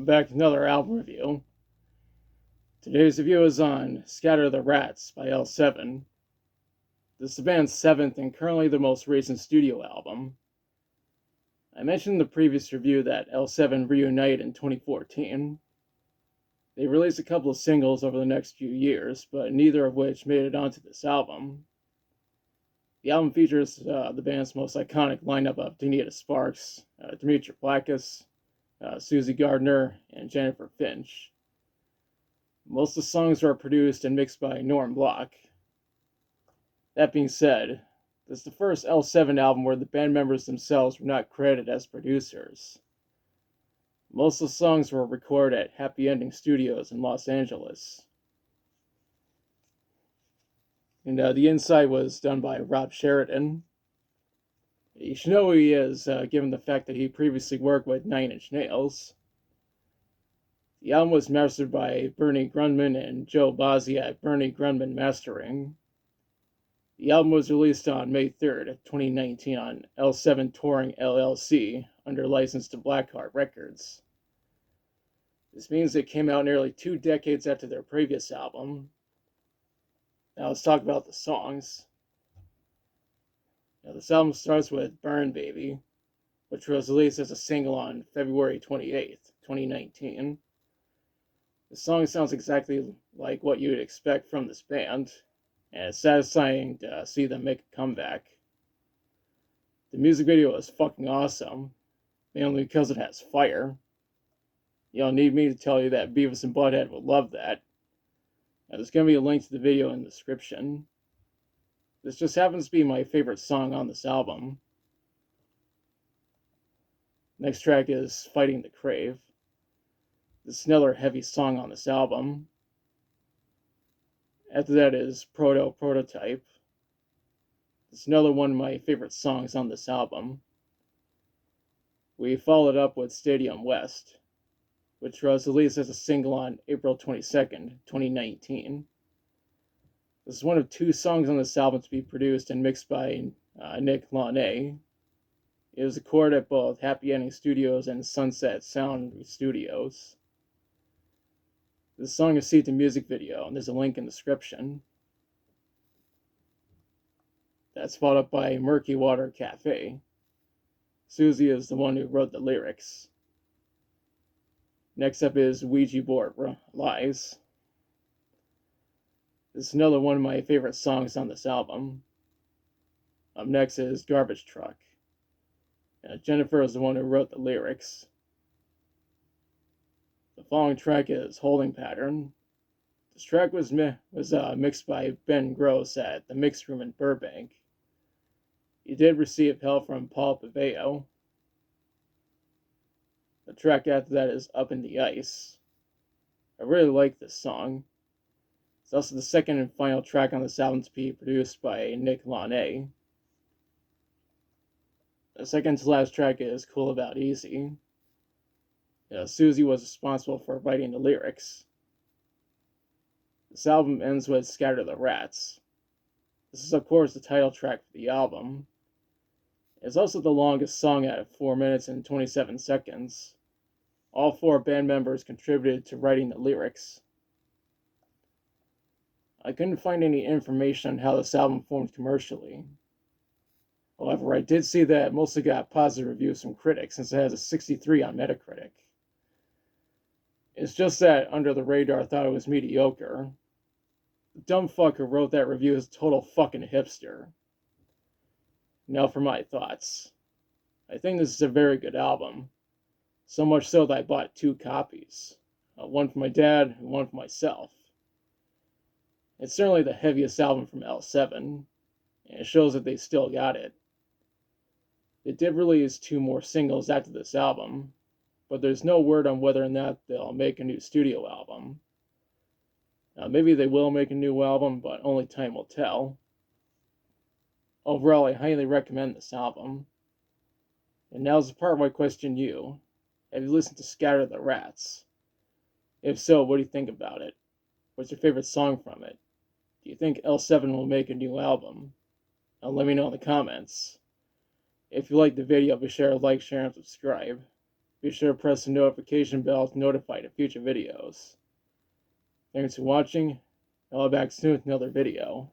Back to another album review. Today's review is on Scatter the Rats by L7. This is the band's seventh and currently the most recent studio album. I mentioned in the previous review that L7 reunited in 2014. They released a couple of singles over the next few years, but neither of which made it onto this album. The album features the band's most iconic lineup of Donita Sparks, Dimitri Plakis, Susie Gardner, and Jennifer Finch. Most of the songs are produced and mixed by Norm Block. That being said, this is the first L7 album where the band members themselves were not credited as producers. Most of the songs were recorded at Happy Ending Studios in Los Angeles. And the inside was done by Rob Sheridan. You should know who he is, given the fact that he previously worked with Nine Inch Nails. The album was mastered by Bernie Grundman and Joe Bazzi at Bernie Grundman Mastering. The album was released on May 3rd, 2019 on L7 Touring LLC under license to Blackheart Records. This means it came out nearly 2 decades after their previous album. Now let's talk about the songs. Now, this album starts with Burn Baby, which was released as a single on February 28th, 2019. The song sounds exactly like what you would expect from this band, and it's satisfying to see them make a comeback. The music video is fucking awesome, mainly because it has fire. You don't need me to tell you that Beavis and Butthead would love that. Now, there's going to be a link to the video in the description. This just happens to be my favorite song on this album. Next track is Fighting the Crave. This is another heavy song on this album. After that is Prototype. It's another one of my favorite songs on this album. We followed up with Stadium West, which was released as a single on April 22nd, 2019. This is one of 2 songs on this album to be produced and mixed by Nick Launay. It was recorded at both Happy Ending Studios and Sunset Sound Studios. This song is seen in the music video, and there's a link in the description. That's followed up by Murky Water Cafe. Susie is the one who wrote the lyrics. Next up is Ouija Board Lies. This is another one of my favorite songs on this album. Up next is Garbage Truck. Jennifer is the one who wrote the lyrics. The following track is Holding Pattern. This track was mixed by Ben Gross at the Mix Room in Burbank. He did receive help from Paul Paveo. The track after that is Up in the Ice. I really like this song. It's also the second and final track on this album to be produced by Nick Launay. The second to last track is Cool About Easy. Susie was responsible for writing the lyrics. This album ends with Scatter the Rats. This is, of course, the title track for the album. It's also the longest song at 4 minutes and 27 seconds. All 4 band members contributed to writing the lyrics. I couldn't find any information on how this album formed commercially. However, I did see that it mostly got positive reviews from critics, since it has a 63 on Metacritic. It's just that Under the Radar thought it was mediocre. The dumb fuck who wrote that review is a total fucking hipster. Now for my thoughts. I think this is a very good album. So much so that I bought 2 copies. One for my dad and one for myself. It's certainly the heaviest album from L7, and it shows that they still got it. They did release 2 more singles after this album, but there's no word on whether or not they'll make a new studio album. Maybe they will make a new album, but only time will tell. Overall, I highly recommend this album. And now's the part where I question you. Have you listened to Scatter the Rats? If so, what do you think about it? What's your favorite song from it? Do you think L7 will make a new album? Let me know in the comments. If you liked the video, be sure to like, share, and subscribe. Be sure to press the notification bell to notify of future videos. Thanks for watching. I'll be back soon with another video.